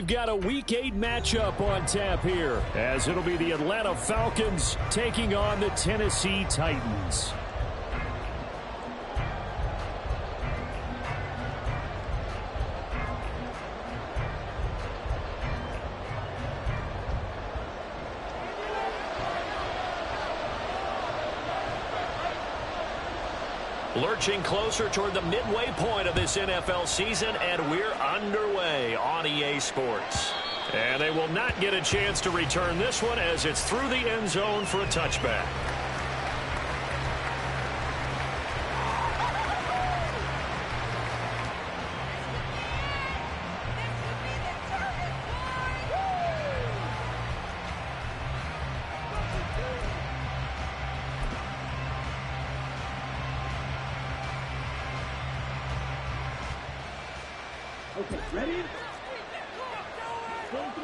we've got a Week 8 matchup on tap here, as it'll be the Atlanta Falcons taking on the Tennessee Titans. Lurching closer toward the midway point of this NFL season, and we're underway on EA Sports. And they will not get a chance to return this one as it's through the end zone for a touchback.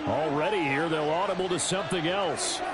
Already here, they'll audible to something else. Now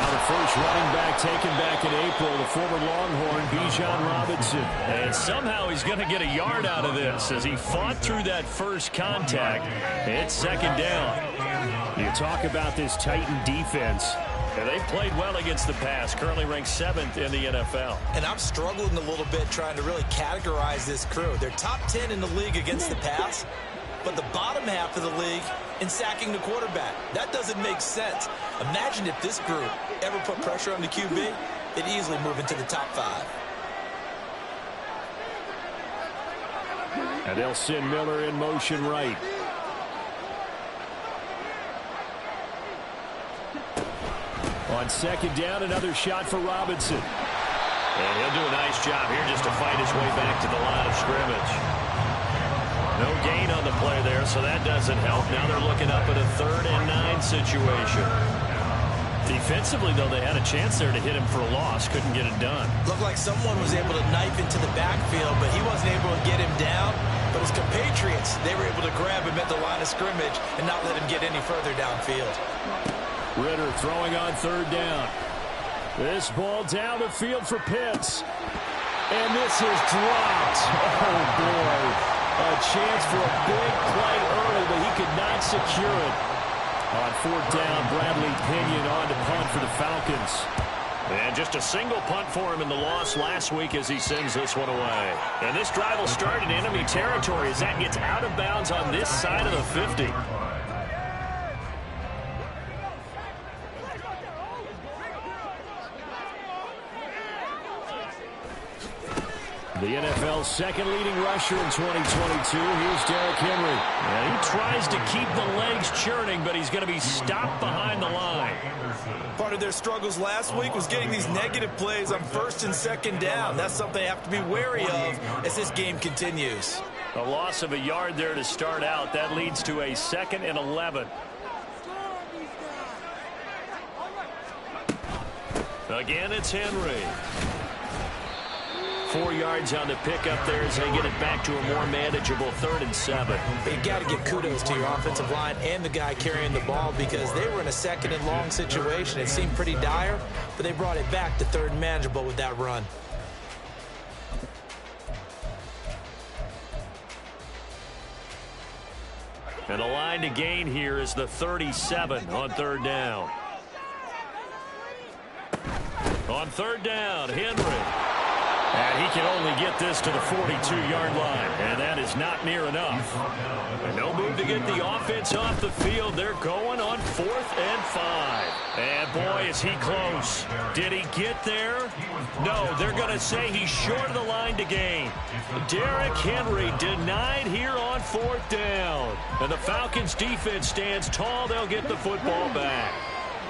the first running back taken back in April, the former Longhorn, Bijan Robinson. And somehow he's going to get a yard out of this as he fought through that first contact. It's second down. You talk about this Titan defense. And they've played well against the pass, currently ranked 7th in the NFL. And I'm struggling a little bit trying to really categorize this crew. They're top 10 in the league against the pass, but the bottom half of the league in sacking the quarterback. That doesn't make sense. Imagine if this group ever put pressure on the QB, they'd easily move into the top 5. And they'll send Miller in motion right. On second down, another shot for Robinson. And he'll do a nice job here just to fight his way back to the line of scrimmage. No gain on the play there, so that doesn't help. Now they're looking up at a 3rd and 9 situation. Defensively, though, they had a chance there to hit him for a loss. Couldn't get it done. Looked like someone was able to knife into the backfield, but he wasn't able to get him down. But his compatriots, they were able to grab him at the line of scrimmage and not let him get any further downfield. Ritter throwing on 3rd down. This ball down the field for Pitts. And this is dropped. Oh, boy. A chance for a big play early, but he could not secure it. On 4th down, Bradley Pinion on to punt for the Falcons. And just a single punt for him in the loss last week as he sends this one away. And this drive will start in enemy territory as that gets out of bounds on this side of the 50. The NFL's second leading rusher in 2022. Here's Derrick Henry. Yeah, he tries to keep the legs churning, but he's going to be stopped behind the line. Part of their struggles last week was getting these negative plays on 1st and 2nd down. That's something they have to be wary of as this game continues. A loss of a yard there to start out. That leads to a 2nd and 11. Again, it's Henry. 4 yards on the pickup there as they get it back to a more manageable 3rd and 7. But you got to give kudos to your offensive line and the guy carrying the ball because they were in a 2nd and long situation. It seemed pretty dire, but they brought it back to 3rd and manageable with that run. And a line to gain here is the 37 on 3rd down. On 3rd down, Henry. And he can only get this to the 42-yard line, and that is not near enough. And no move to get the offense off the field. They're going on 4th and 5. And, boy, is he close. Did he get there? No, they're going to say he's short of the line to gain. Derrick Henry denied here on 4th down. And the Falcons' defense stands tall. They'll get the football back.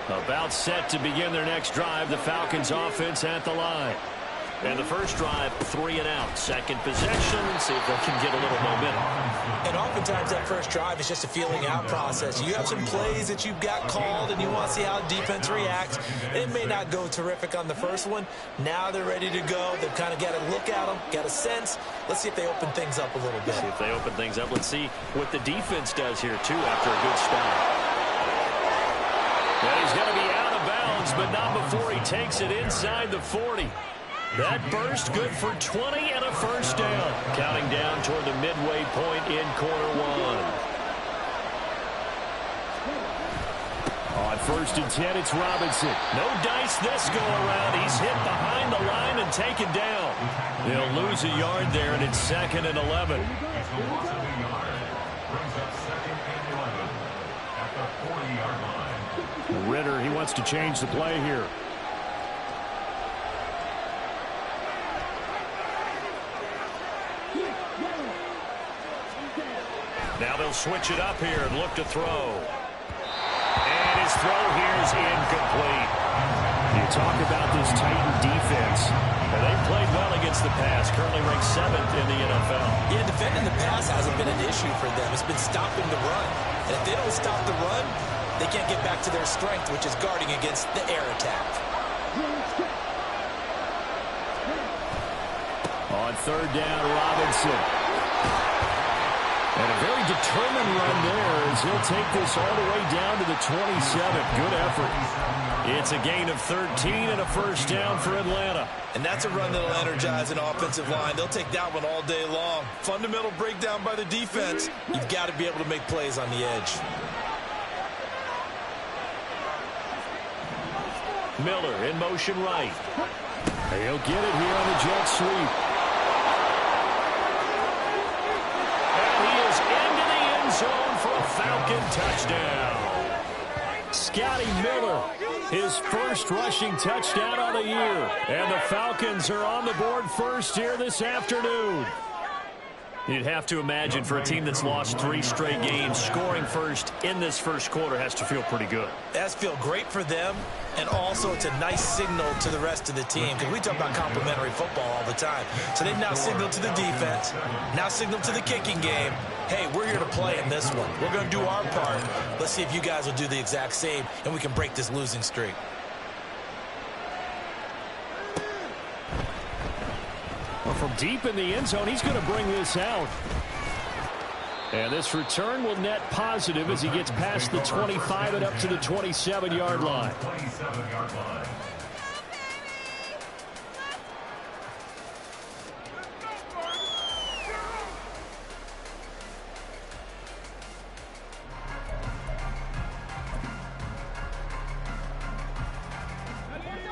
About set to begin their next drive, the Falcons' offense at the line. And the first drive, 3 and out. Second possession, see if they can get a little momentum. And oftentimes that first drive is just a feeling out process. You have some plays that you've got called and you want to see how defense reacts. It may not go terrific on the first one. Now they're ready to go. They've kind of got to look at them, got a sense. Let's see if they open things up a little bit. See if they open things up. Let's see what the defense does here, too, after a good start. Yeah, he's going to be out of bounds, but not before he takes it inside the 40. That burst good for 20 and a first down. Counting down toward the midway point in quarter one. On 1st and 10, it's Robinson. No dice this go around. He's hit behind the line and taken down. He'll lose a yard there, and it's 2nd and 11. Ritter, he wants to change the play here. Now they'll switch it up here and look to throw. And his throw here is incomplete. You talk about this Titan defense. And they've played well against the pass, currently ranked 7th in the NFL. Yeah, defending the pass hasn't been an issue for them. It's been stopping the run. And if they don't stop the run, they can't get back to their strength, which is guarding against the air attack. On 3rd down, Robinson. And a very determined run there as he'll take this all the way down to the 27. Good effort. It's a gain of 13 and a first down for Atlanta. And that's a run that'll energize an offensive line. They'll take that one all day long. Fundamental breakdown by the defense. You've got to be able to make plays on the edge. Miller in motion right. He'll get it here on the jet sweep. And he is into the end zone for a Falcon touchdown. Scotty Miller, his first rushing touchdown of the year. And the Falcons are on the board first here this afternoon. You'd have to imagine for a team that's lost 3 straight games, scoring first in this first quarter has to feel pretty good. That's feel great for them, and also it's a nice signal to the rest of the team, because we talk about complementary football all the time. So they've now signaled to the defense, now signaled to the kicking game, hey, we're here to play in this one. We're going to do our part. Let's see if you guys will do the exact same, and we can break this losing streak. Well, from deep in the end zone, he's going to bring this out. And this return will net positive as he gets past the 25 and up to the 27-yard line.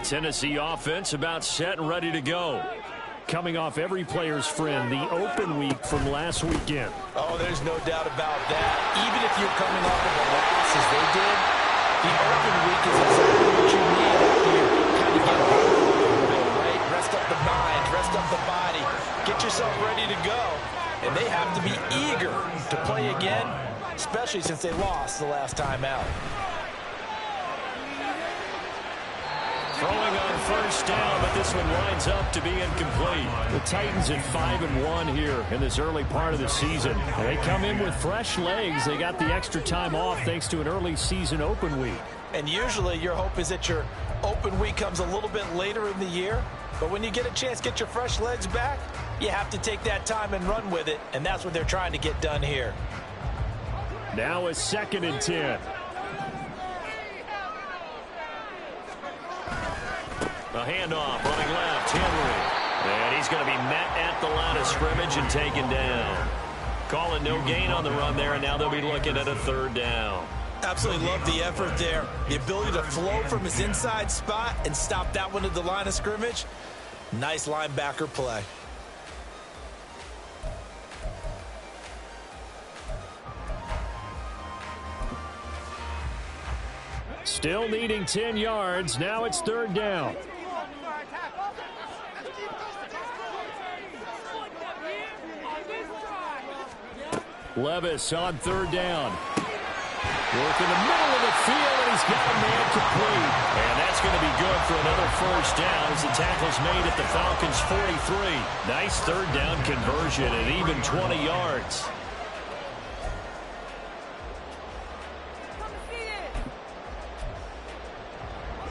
Tennessee offense about set and ready to go. Coming off every player's friend, the open week from last weekend. Oh, there's no doubt about that. Even if you're coming off of a loss as they did, the open week is exactly what you need after you kind of get home a little bit, right? Rest up the mind, rest up the body, get yourself ready to go. And they have to be eager to play again, especially since they lost the last time out. Throwing on first down, but this one winds up to be incomplete. The Titans at 5-1 here in this early part of the season. They come in with fresh legs. They got the extra time off thanks to an early season open week. And usually your hope is that your open week comes a little bit later in the year. But when you get a chance to get your fresh legs back, you have to take that time and run with it. And that's what they're trying to get done here. Now a 2nd and 10. A handoff, running left, Henry. And he's going to be met at the line of scrimmage and taken down. Calling no gain on the run there, and now they'll be looking at a 3rd down. Absolutely love the effort there. The ability to flow from his inside spot and stop that one at the line of scrimmage. Nice linebacker play. Still needing 10 yards. Now it's 3rd down. Levis on 3rd down. Work in the middle of the field, and he's got a man complete. And that's going to be good for another first down as the tackle's made at the Falcons' 43. Nice 3rd down conversion at even 20 yards.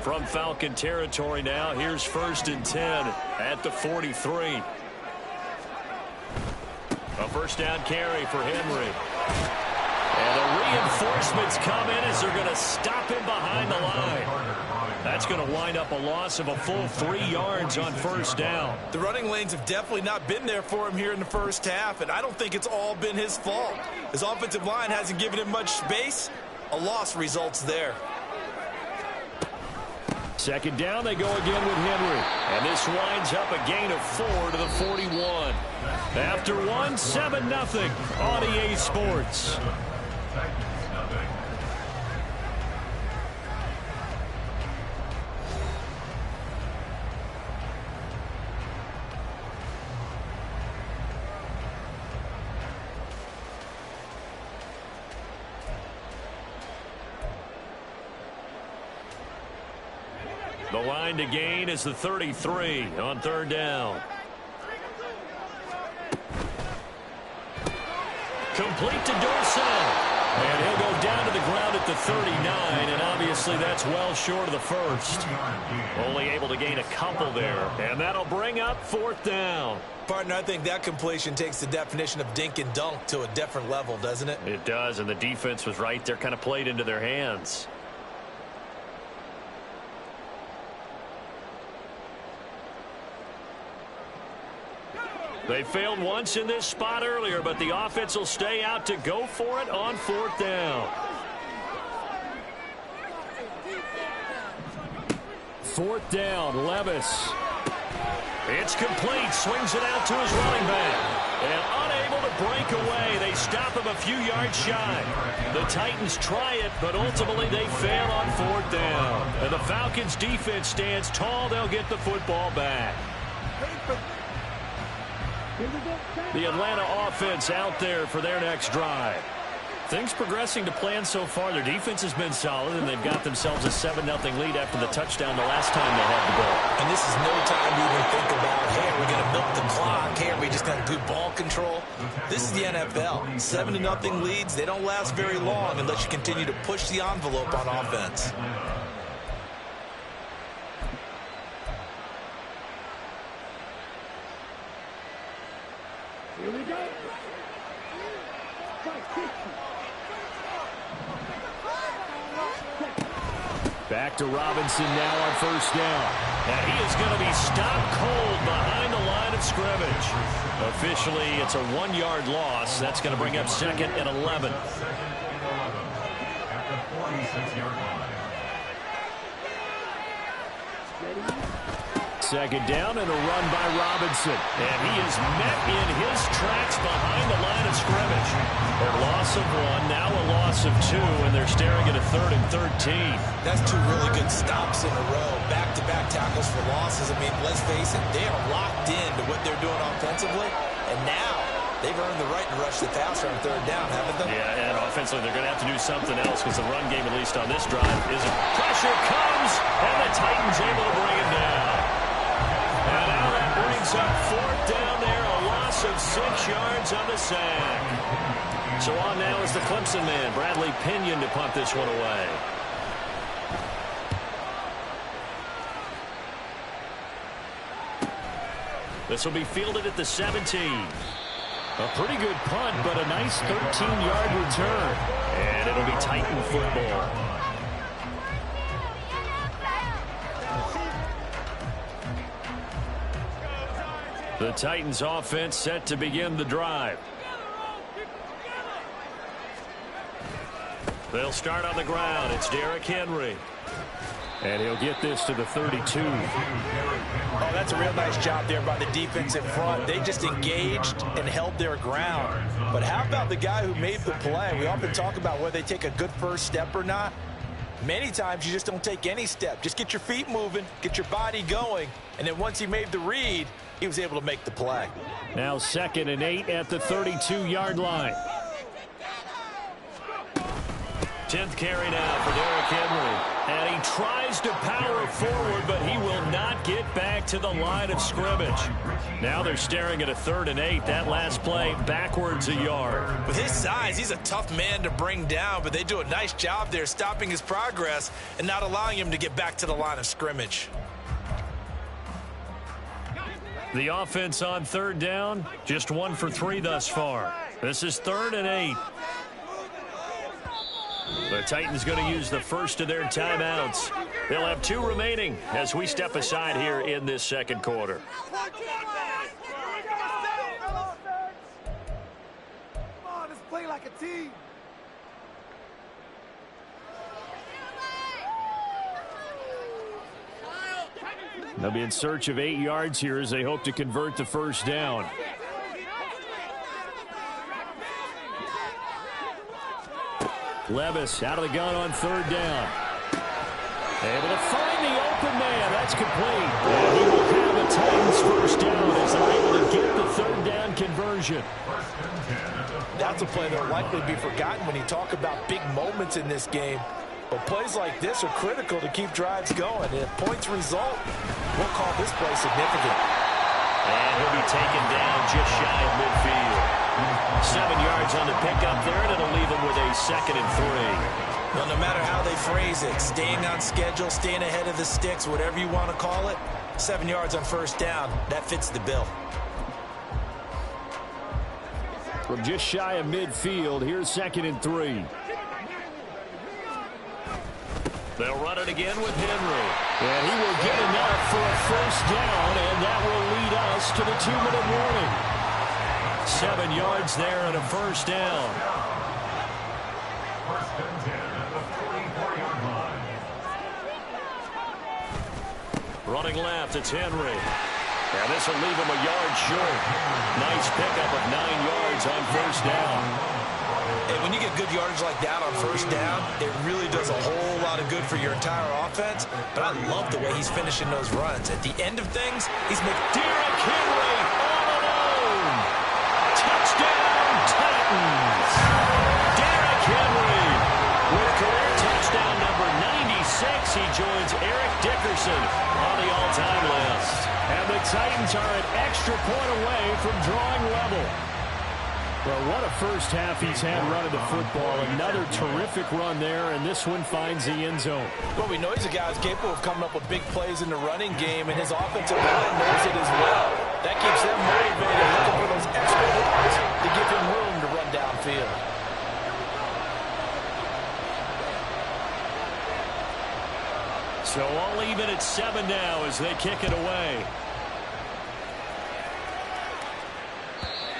From Falcon territory now, here's 1st and 10 at the 43. A first down carry for Henry. And the reinforcements come in as they're going to stop him behind the line. That's going to wind up a loss of a full 3 yards on first down. The running lanes have definitely not been there for him here in the first half, and I don't think it's all been his fault. His offensive line hasn't given him much space. A loss results there. Second down, they go again with Henry. And this winds up a gain of 4 to the 41. After one, 7-0 on EA Sports. The line to gain is the 33 on third down. Complete to Dorsett. And he'll go down to the ground at the 39, and obviously that's well short of the first. Only able to gain a couple there, and that'll bring up fourth down. Partner, I think that completion takes the definition of dink and dunk to a different level, doesn't it? It does, and the defense was right there, kind of played into their hands. They failed once in this spot earlier, but the offense will stay out to go for it on fourth down. Fourth down, Levis. It's complete. Swings it out to his running back. And unable to break away. They stop him a few yards shy. The Titans try it, but ultimately they fail on fourth down. And the Falcons defense stands tall. They'll get the football back. The Atlanta offense out there for their next drive. Things progressing to plan so far. Their defense has been solid, and they've got themselves a 7-0 lead after the touchdown the last time they had the ball. And this is no time to even think about, hey, are we going to milk the clock? Hey, are we just going to do ball control? This is the NFL. 7-0 leads, they don't last very long unless you continue to push the envelope on offense. Here we go. Back to Robinson now on first down. And he is going to be stopped cold behind the line of scrimmage. Officially, it's a 1-yard loss. That's going to bring up second and 11. Second down and a run by Robinson. And he is met in his tracks behind the line of scrimmage. A loss of 1, now a loss of 2, and they're staring at a 3rd and 13. That's 2 really good stops in a row. Back-to-back tackles for losses. I mean, let's face it, they are locked into what they're doing offensively, and now they've earned the right to rush the passer on 3rd down, haven't they? Yeah, and offensively, they're going to have to do something else because the run game, at least on this drive, isn't. Pressure comes, and the Titans able to bring it down. And now that brings up fourth down there, a loss of 6 yards on the sack. So on now is the Clemson man, Bradley Pinion, to punt this one away. This will be fielded at the 17. A pretty good punt, but a nice 13-yard return. And it'll be Titan football. The Titans offense set to begin the drive. They'll start on the ground. It's Derrick Henry. And he'll get this to the 32. Oh, that's a real nice job there by the defense in front. They just engaged and held their ground. But how about the guy who made the play? We often talk about whether they take a good first step or not. Many times you just don't take any step. Just get your feet moving, get your body going, and then once he made the read, he was able to make the play. Now 2nd and 8 at the 32-yard line. 10th carry now for Derrick Henry. And he tries to power forward, but he will not get back to the line of scrimmage. Now they're staring at a 3rd and 8. That last play backwards a yard. With his size, he's a tough man to bring down, but they do a nice job there stopping his progress and not allowing him to get back to the line of scrimmage. The offense on 3rd down, just 1 for 3 thus far. This is 3rd and 8. The Titans going to use the first of their timeouts. They'll have 2 remaining as we step aside here in this second quarter. Come on, let's play like a team. They'll be in search of 8 yards here as they hope to convert the first down. Levis out of the gun on third down. Able to find the open man. That's complete. And he will have a Titans first down as they're able to get the third down conversion. That's a play that will likely be forgotten when you talk about big moments in this game. But plays like this are critical to keep drives going. And if points result, we'll call this play significant. And he'll be taken down just shy of midfield. 7 yards on the pickup there, and it'll leave him with a 2nd and 3. Well, no matter how they phrase it, staying on schedule, staying ahead of the sticks, whatever you want to call it, 7 yards on first down, that fits the bill. From just shy of midfield, here's 2nd and 3. They'll run it again with Henry. And he will get enough for a first down, and that will lead us to the 2-minute warning. 7 yards there and a first down. Running left, it's Henry. And this will leave him a yard short. Nice pickup of 9 yards on first down. And when you get good yardage like that on first down, it really does a whole lot of good for your entire offense. But I love the way he's finishing those runs. At the end of things, he's making Derrick Henry all alone. Touchdown, Titans. Derrick Henry with career touchdown number 96. He joins Eric Dickerson on the all-time list. And the Titans are an extra point away from drawing level. Well, what a first half he's had running the football. Another terrific run there, and this one finds the end zone. Well, we know he's a guy who's capable of coming up with big plays in the running game, and his offensive line knows it as well. That keeps them motivated, looking for those extra yards to give him room to run downfield. So all even at 7 now as they kick it away.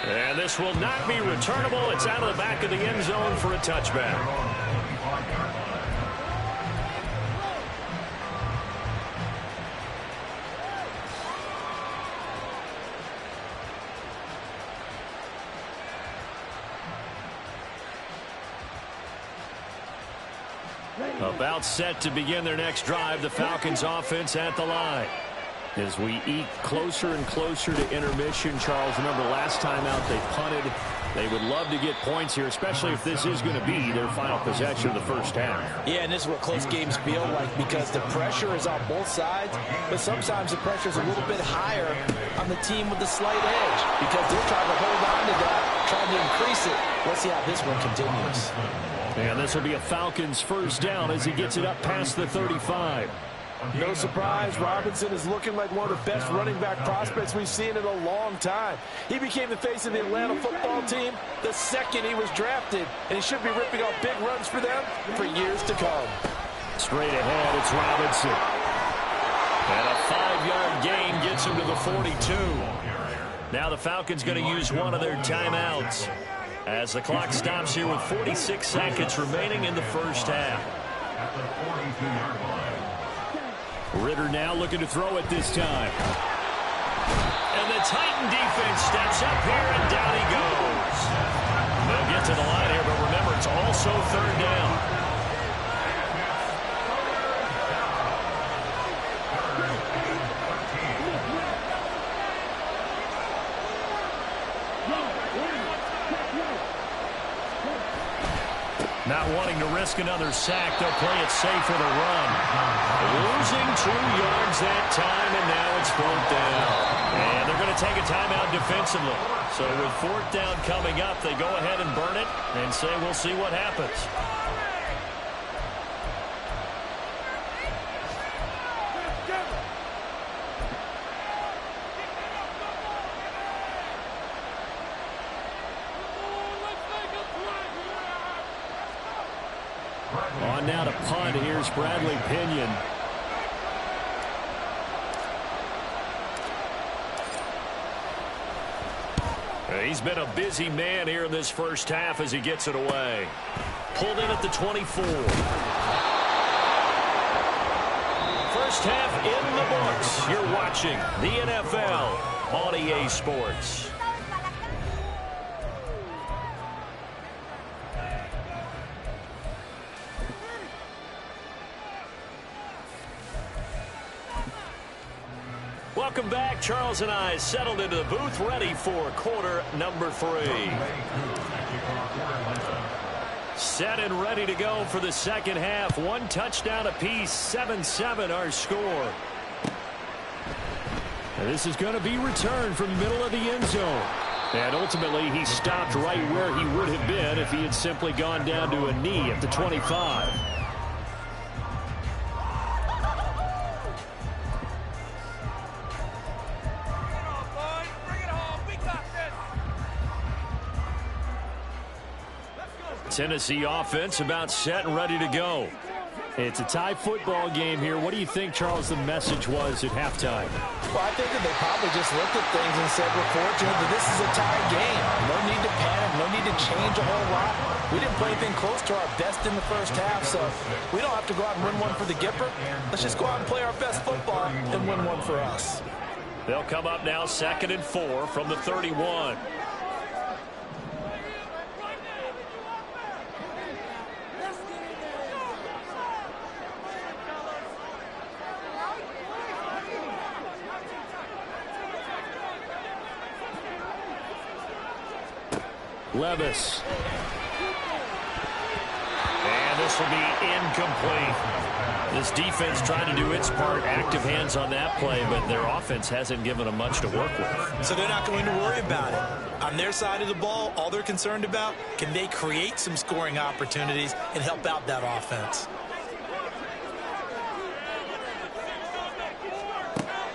And this will not be returnable. It's out of the back of the end zone for a touchback. About set to begin their next drive, the Falcons offense at the line. As we eke closer and closer to intermission, Charles, remember last time out they punted. They would love to get points here, especially if this is going to be their final possession of the first half. Yeah, and this is what close games feel like because the pressure is on both sides, but sometimes the pressure is a little bit higher on the team with the slight edge because they're trying to hold on to that, trying to increase it. Let's see how this one continues. And this will be a Falcons first down as he gets it up past the 35. No surprise, Robinson is looking like one of the best running back prospects we've seen in a long time. He became the face of the Atlanta football team the second he was drafted, and he should be ripping off big runs for them for years to come. Straight ahead, it's Robinson. And a 5-yard gain gets him to the 42. Now the Falcons going to use one of their timeouts as the clock stops here with 46 seconds remaining in the first half. Ritter now looking to throw it this time. And the Titan defense steps up here, and down he goes. They'll get to the line here, but remember, it's also third down. Not wanting to risk another sack, they'll play it safe with a run. Losing 2 yards that time, and now it's 4th down. And they're going to take a timeout defensively. So with 4th down coming up, they go ahead and burn it and say we'll see what happens. On now to punt. Here's Bradley Pinion. He's been a busy man here in this first half as he gets it away. Pulled in at the 24. First half in the books. You're watching the NFL on EA Sports. Welcome back. Charles and I settled into the booth, ready for quarter number 3. Set and ready to go for the second half. 1 touchdown apiece, 7-7 our score. And this is going to be returned from the middle of the end zone. And ultimately, he stopped right where he would have been if he had simply gone down to a knee at the 25. Tennessee offense about set and ready to go. It's a tie football game here. What do you think, Charles, the message was at halftime? Well, I think that they probably just looked at things and said, we're fortunate that this is a tie game. No need to panic. No need to change a whole lot. We didn't play anything close to our best in the first half, so we don't have to go out and win one for the Gipper. Let's just go out and play our best football and win one for us. They'll come up now 2nd and 4 from the 31. Levis. And this will be incomplete. This defense trying to do its part. Active hands on that play, but their offense hasn't given them much to work with. So they're not going to worry about it. On their side of the ball, all they're concerned about, can they create some scoring opportunities and help out that offense?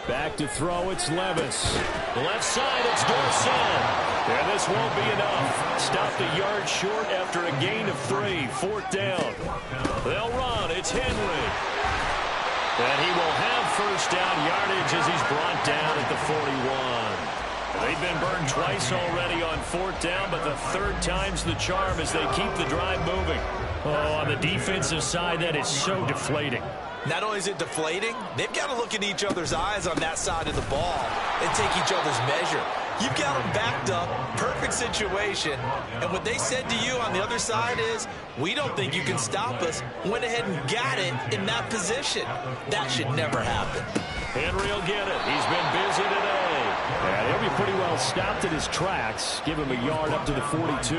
Back to throw, it's Levis. Left side, it's Dorset. And this won't be enough. Stopped a yard short after a gain of 3. 4th down. They'll run. It's Henry. And he will have first down yardage as he's brought down at the 41. They've been burned twice already on 4th down, but the 3rd time's the charm as they keep the drive moving. Oh, on the defensive side, that is so deflating. Not only is it deflating, they've got to look in each other's eyes on that side of the ball and take each other's measure. You've got them backed up, perfect situation, and what they said to you on the other side is, we don't think you can stop us. Went ahead and got it in that position. That should never happen. Henry will get it. He's been busy today. Yeah, he'll be pretty well stopped at his tracks. Give him a yard up to the 42.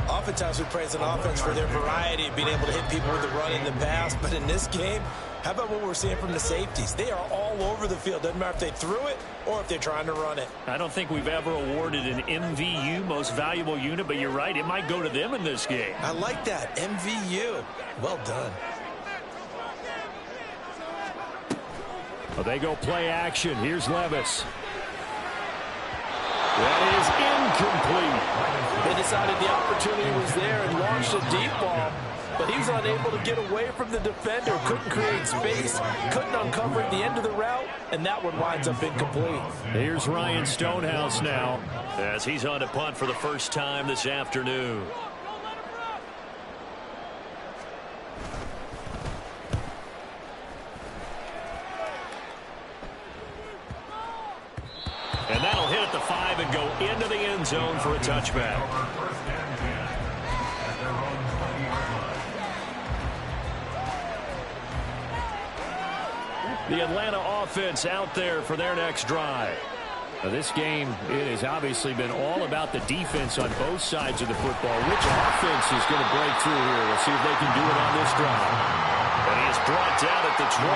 Oftentimes we praise an offense for their variety of being able to hit people with the run and the pass, but in this game, how about what we're seeing from the safeties? They are all over the field. Doesn't matter if they threw it or if they're trying to run it. I don't think we've ever awarded an MVU, most valuable unit, but you're right, it might go to them in this game. I like that, MVU. Well done. Well, they go play action. Here's Levis. That is incomplete. They decided the opportunity was there and launched a deep ball, but he was unable to get away from the defender, couldn't create space, couldn't uncover at the end of the route, and that one winds up incomplete. Here's Ryan Stonehouse now, as he's on to punt for the first time this afternoon. And that'll hit at the 5 and go into the end zone for a touchback. The Atlanta offense out there for their next drive. Now, this game, it has obviously been all about the defense on both sides of the football. Which offense is going to break through here? We'll see if they can do it on this drive. And he is brought down at the 22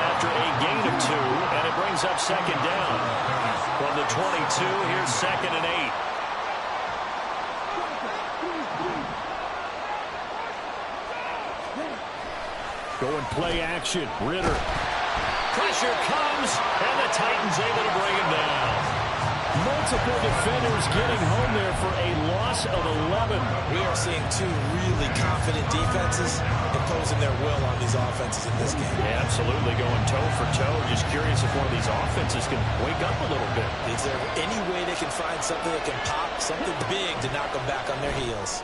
after a gain of 2, and it brings up second down. From the 22, here's 2nd and 8. Going play action. Ritter. Pressure comes, and the Titans able to bring him down. Multiple defenders getting home there for a loss of 11. We are seeing two really confident defenses imposing their will on these offenses in this game. Yeah, absolutely, going toe for toe. Just curious if one of these offenses can wake up a little bit. Is there any way they can find something that can pop, something big to knock them back on their heels?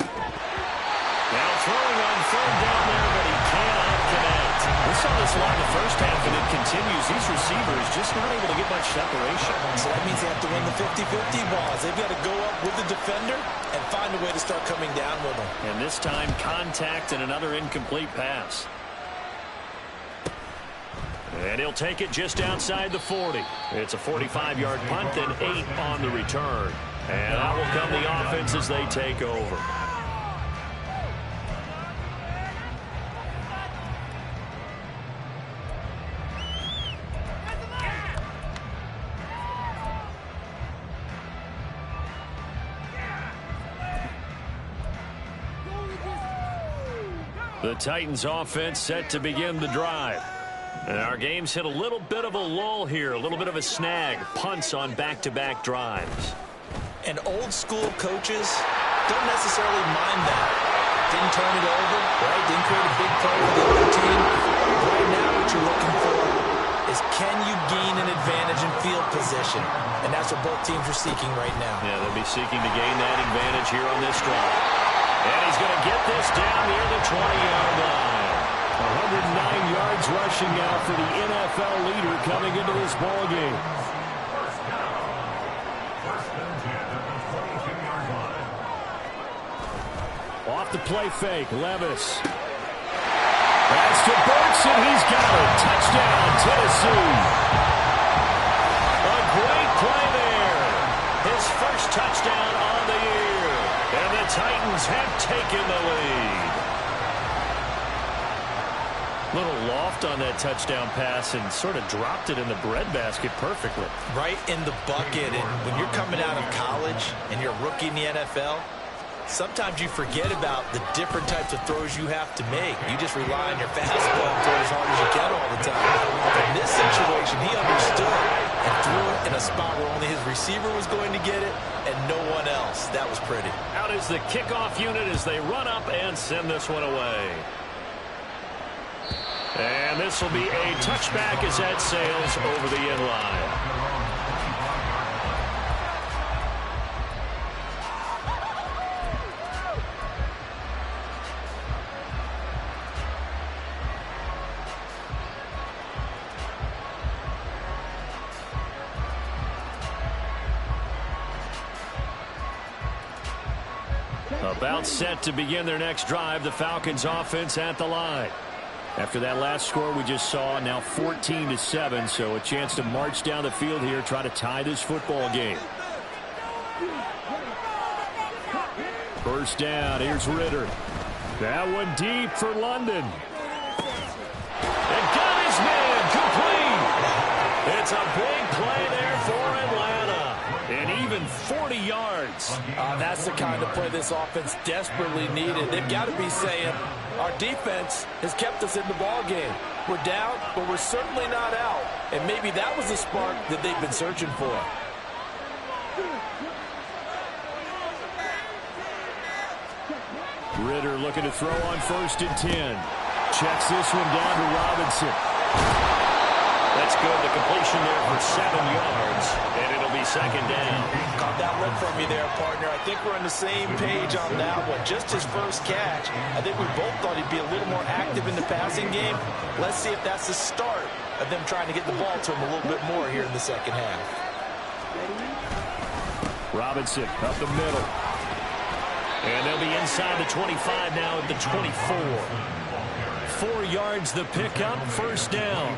Now throwing on third down there, but he cannot connect. We saw this a lot in the first half, and it continues. These receivers just not able to get much separation. So that means they have to win the 50-50 balls. They've got to go up with the defender and find a way to start coming down with them. And this time, contact and another incomplete pass. And he'll take it just outside the 40. It's a 45-yard punt and 8 on the return. And out will come the offense as they take over. The Titans offense set to begin the drive. And our game's hit a little bit of a lull here, a little bit of a snag. Punts on back-to-back drives. And old school coaches don't necessarily mind that. Didn't turn it over, right? Didn't create a big play for the other team. Right now what you're looking for is can you gain an advantage in field position? And that's what both teams are seeking right now. Yeah, they'll be seeking to gain that advantage here on this drive. And he's going to get this down near the 20-yard line. 109 yards rushing out for the NFL leader coming into this ball game. Off the play fake, Levis. Pass to Burks, and he's got it. Touchdown, Tennessee. A great play there. His first touchdown on the year. And the Titans have taken the lead. Little loft on that touchdown pass and sort of dropped it in the breadbasket perfectly. Right in the bucket. And when you're coming out of college and you're a rookie in the NFL, sometimes you forget about the different types of throws you have to make. You just rely on your fastball and throw as hard as you can all the time. But in this situation, he understood and threw it in a spot where only his receiver was going to get it and no one else. That was pretty. Out is the kickoff unit as they run up and send this one away. And this will be a touchback as that sails over the end line. About set to begin their next drive, the Falcons offense at the line. After that last score we just saw, now 14-7, so a chance to march down the field here, try to tie this football game. First down, here's Ritter. That one deep for London. And got his man complete. It's a big play there for Atlanta. And even 40 yards. That's the kind of play this offense desperately needed. They've got to be saying, our defense has kept us in the ball game. We're down, but we're certainly not out. And maybe that was the spark that they've been searching for. Ritter looking to throw on 1st and 10. Checks this one down to Robinson. That's good. The completion there for 7 yards, and it'll be 2nd down. Caught that look from you there, partner. I think we're on the same page on that one. Just his first catch. I think we both thought he'd be a little more active in the passing game. Let's see if that's the start of them trying to get the ball to him a little bit more here in the second half. Robinson up the middle. And they'll be inside the 25 now at the 24. 4 yards the pickup, 1st down.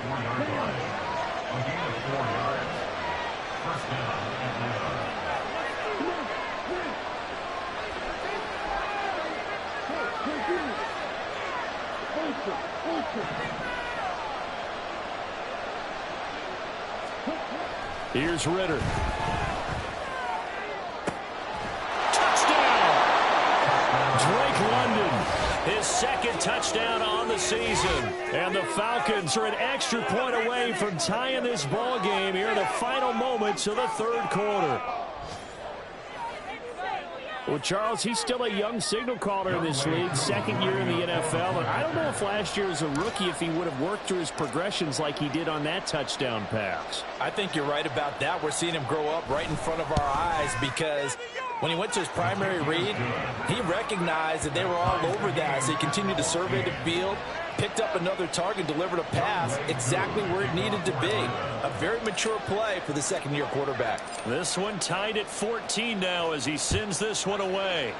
Here's Ritter. Touchdown! Drake London, his second touchdown on the season. And the Falcons are an extra point away from tying this ball game here in the final moments of the third quarter. Well, Charles, he's still a young signal caller in this league, second year in the NFL. And I don't know if last year as a rookie if he would have worked through his progressions like he did on that touchdown pass. I think you're right about that. We're seeing him grow up right in front of our eyes because when he went to his primary read, he recognized that they were all over that. So he continued to survey the field, picked up another target, delivered a pass exactly where it needed to be. A very mature play for the second-year quarterback. This one tied at 14 now as he sends this one away.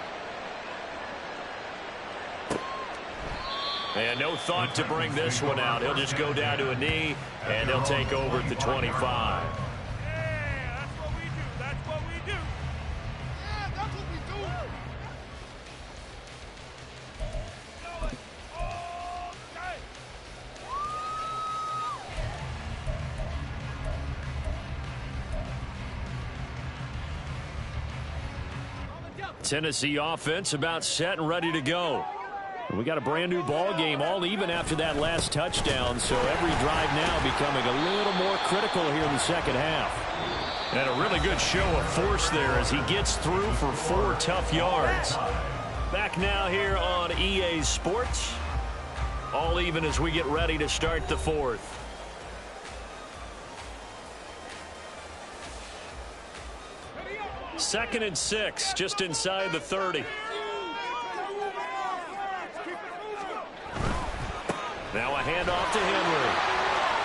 And no thought to bring this one out. He'll just go down to a knee, and he'll take over at the 25. Tennessee offense about set and ready to go. We got a brand new ball game, all even after that last touchdown, so every drive now becoming a little more critical here in the second half. And a really good show of force there as he gets through for 4 tough yards. Back now here on EA Sports. All even as we get ready to start the fourth. Second and 6, just inside the 30. Now a handoff to Henry.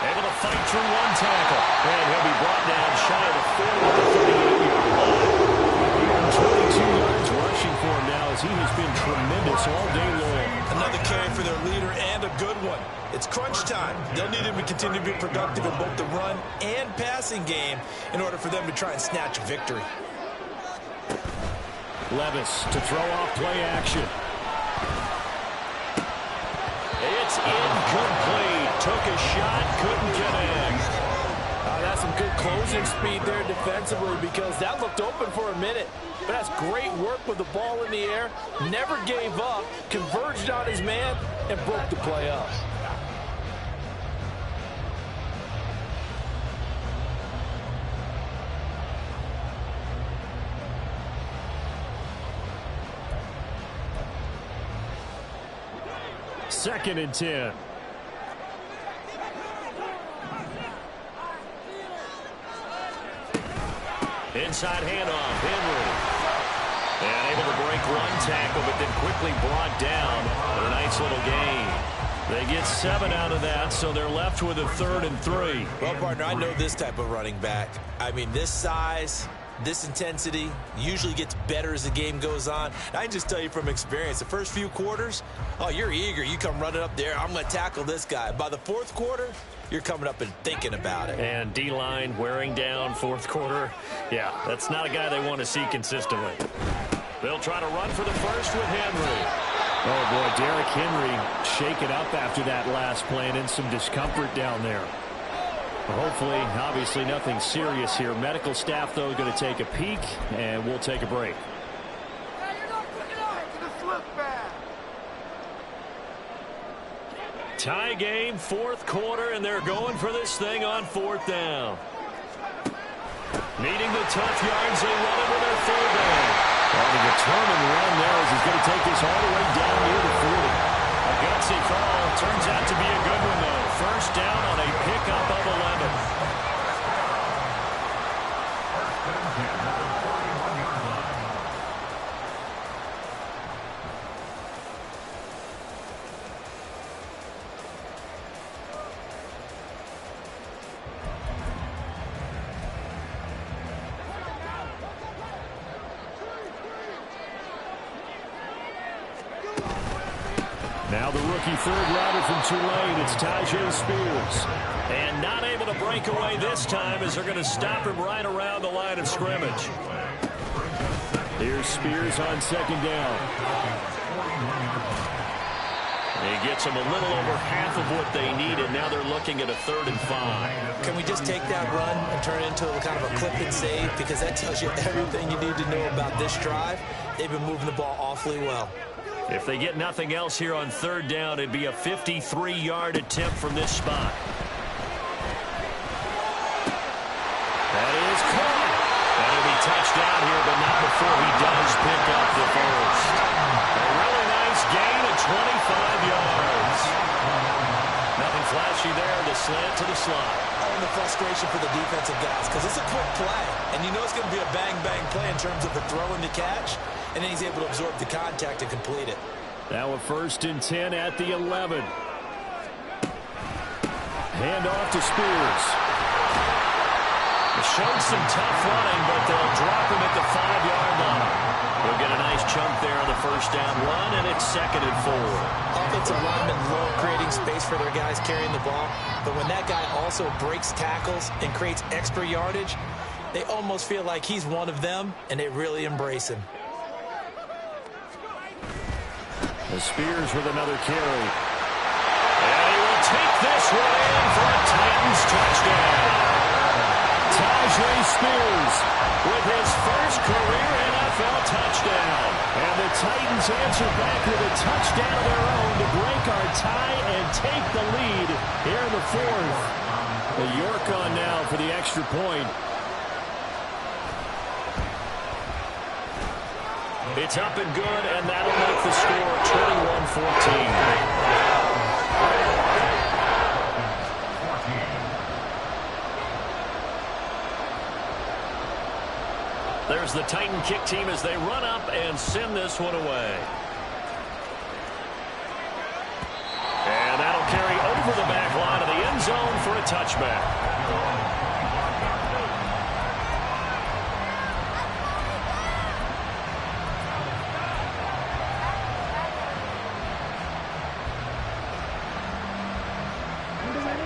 Able to fight through one tackle. And he'll be brought down shy of the 40 at the 38-yard line. 22 yards rushing for him now as he has been tremendous all day long. Another carry for their leader and a good one. It's crunch time. They'll need him to continue to be productive in both the run and passing game in order for them to try and snatch a victory. Levis to throw off play action. It's incomplete. Took a shot, couldn't connect. That's some good closing speed there defensively because that looked open for a minute. But that's great work with the ball in the air. Never gave up, converged on his man, and broke the play up. Second and 10. Inside handoff, Henry. And able to break one tackle, but then quickly brought down with a nice little gain. They get 7 out of that, so they're left with a 3rd and 3. Well, partner, I know this type of running back. I mean, this size, this intensity usually gets better as the game goes on. And I can just tell you from experience, the first few quarters, oh, you're eager. You come running up there, I'm going to tackle this guy. By the 4th quarter, you're coming up and thinking about it. And D-line wearing down 4th quarter. Yeah, that's not a guy they want to see consistently. They'll try to run for the first with Henry. Oh, boy, Derrick Henry shaken up after that last play and in some discomfort down there. Hopefully, obviously, nothing serious here. Medical staff, though, going to take a peek, and we'll take a break. Tie game, 4th quarter, and they're going for this thing on 4th down. Needing the tough yards, they run it with their 3rd down. Well, the determined run there as he's going to take this all the way down near the 40. A gutsy call. Turns out to be a good one, though. First down on a pickup of 11. Now the rookie third rounder from Tulane, it's Tyjae Spears. And not able to break away this time as they're going to stop him right around the line of scrimmage. Here's Spears on 2nd down. He gets them a little over half of what they needed. Now they're looking at a 3rd and 5. Can we just take that run and turn it into a kind of a clip and save? Because that tells you everything you need to know about this drive. They've been moving the ball awfully well. If they get nothing else here on third down, it'd be a 53-yard attempt from this spot. That is caught. That'll be touchdown here, but not before he does pick up the first. A really nice gain of 25 yards. Nothing flashy there. The slant to the slot. And the frustration for the defensive guys, because it's a quick play, and you know it's going to be a bang-bang play in terms of the throw and the catch, and then he's able to absorb the contact and complete it. Now a 1st and 10 at the 11. Hand off to Spears. They showed some tough running, but they'll drop him at the 5-yard line. They'll get a nice chunk there on the first down run, and it's 2nd and 4. Offensive linemen love creating space for their guys carrying the ball, but when that guy also breaks tackles and creates extra yardage, they almost feel like he's one of them, and they really embrace him. The Spears with another carry. And he will take this one in for a Titans touchdown. Tajay Spears with his first career NFL touchdown. And the Titans answer back with a touchdown of their own to break our tie and take the lead here in the 4th. The York on now for the extra point. It's up and good, and that'll make the score 21-14. There's the Titan kick team as they run up and send this one away. And that'll carry over the back line of the end zone for a touchback.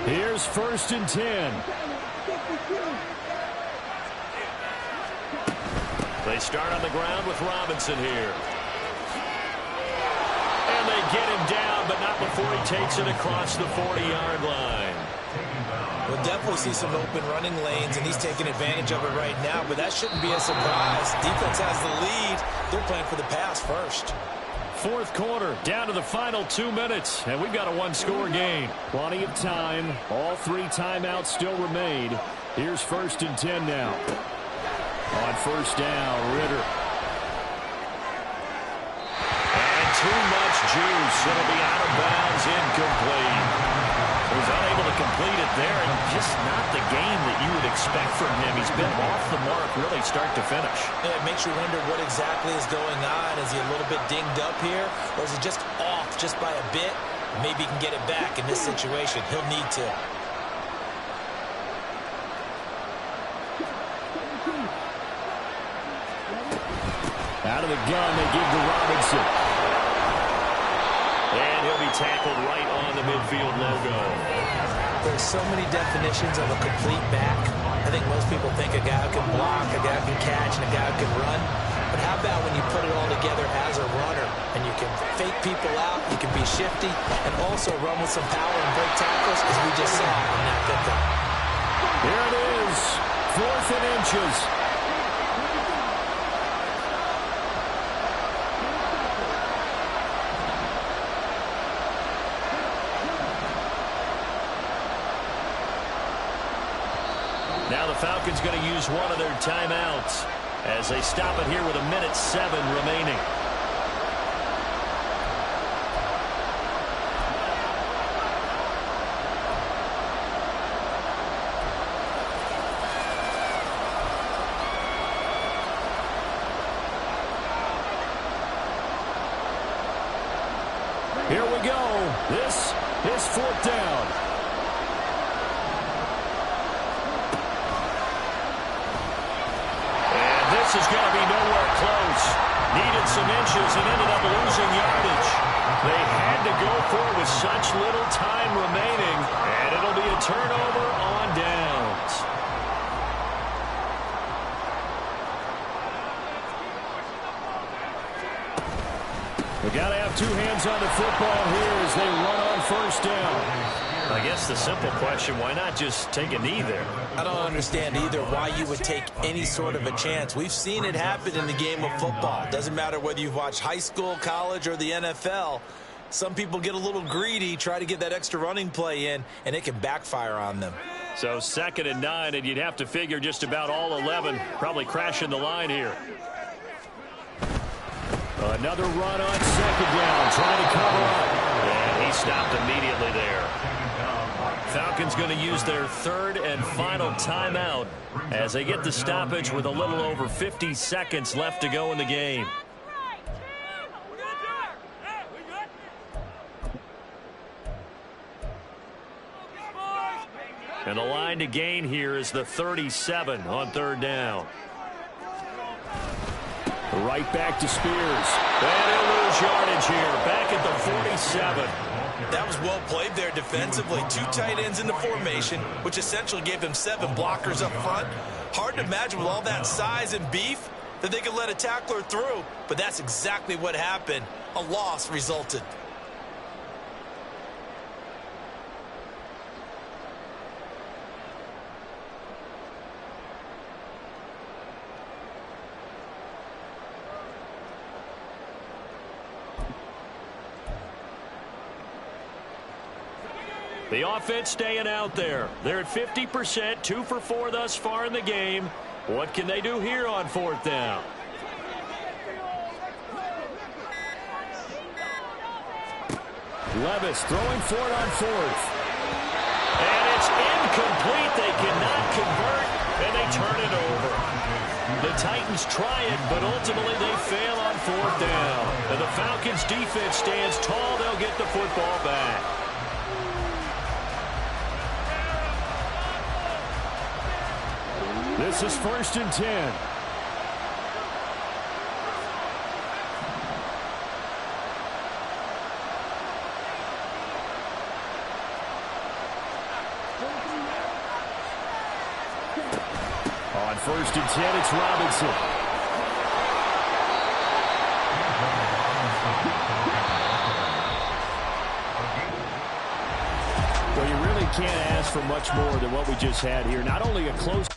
Here's 1st and 10. They start on the ground with Robinson here. And they get him down, but not before he takes it across the 40-yard line. We'll definitely see some open running lanes, and he's taking advantage of it right now, but that shouldn't be a surprise. Defense has the lead. They're playing for the pass first. 4th quarter, down to the final 2 minutes, and we've got a 1-score game. Plenty of time. All 3 timeouts still remain. Here's 1st and 10 now. On 1st down, Ritter. And too much juice. It'll be out of bounds, incomplete. He was unable to complete it there, and just not the game that you would expect from him. He's been off the mark really start to finish. Yeah, it makes you wonder what exactly is going on. Is he a little bit dinged up here, or is he just off just by a bit? Maybe he can get it back in this situation. He'll need to. Out of the gun, they give to Robinson. And he'll be tackled right on the midfield logo. There's so many definitions of a complete back. I think most people think a guy who can block, a guy who can catch, and a guy who can run. But how about when you put it all together as a runner, and you can fake people out, you can be shifty, and also run with some power and break tackles, as we just saw in that victim. Here it is, 4th and inches. Now the Falcons going to use one of their timeouts as they stop it here with 1:07 remaining. Here we go. This is 4th down. This is going to be nowhere close. Needed some inches and ended up losing yardage. They had to go for it with such little time remaining, and it'll be a turnover on downs. We got to have 2 hands on the football here as they run on 1st down. I guess the simple question, why not just take a knee there? I don't understand either why you would take any sort of a chance. We've seen it happen in the game of football. Doesn't matter whether you've watched high school, college, or the NFL. Some people get a little greedy, try to get that extra running play in, and it can backfire on them. So 2nd and 9, and you'd have to figure just about all 11 probably crashing the line here. Another run on 2nd down, trying to cover up. And he stopped immediately there. Falcons going to use their 3rd and final timeout as they get the stoppage with a little over 50 seconds left to go in the game. And the line to gain here is the 37 on 3rd down. Right back to Spears. And he'll lose yardage here, back at the 47. That was well played there defensively. 2 tight ends in the formation, which essentially gave them 7 blockers up front. Hard to imagine with all that size and beef that they could let a tackler through, but that's exactly what happened. A loss resulted. The offense staying out there. They're at 50%, 2 for 4 thus far in the game. What can they do here on 4th down? Levis throwing for it on 4th. And it's incomplete. They cannot convert, and they turn it over. The Titans try it, but ultimately they fail on 4th down. And the Falcons defense stands tall. They'll get the football back. This is 1st and 10. On 1st and 10, it's Robinson. Well, you really can't ask for much more than what we just had here. Not only a close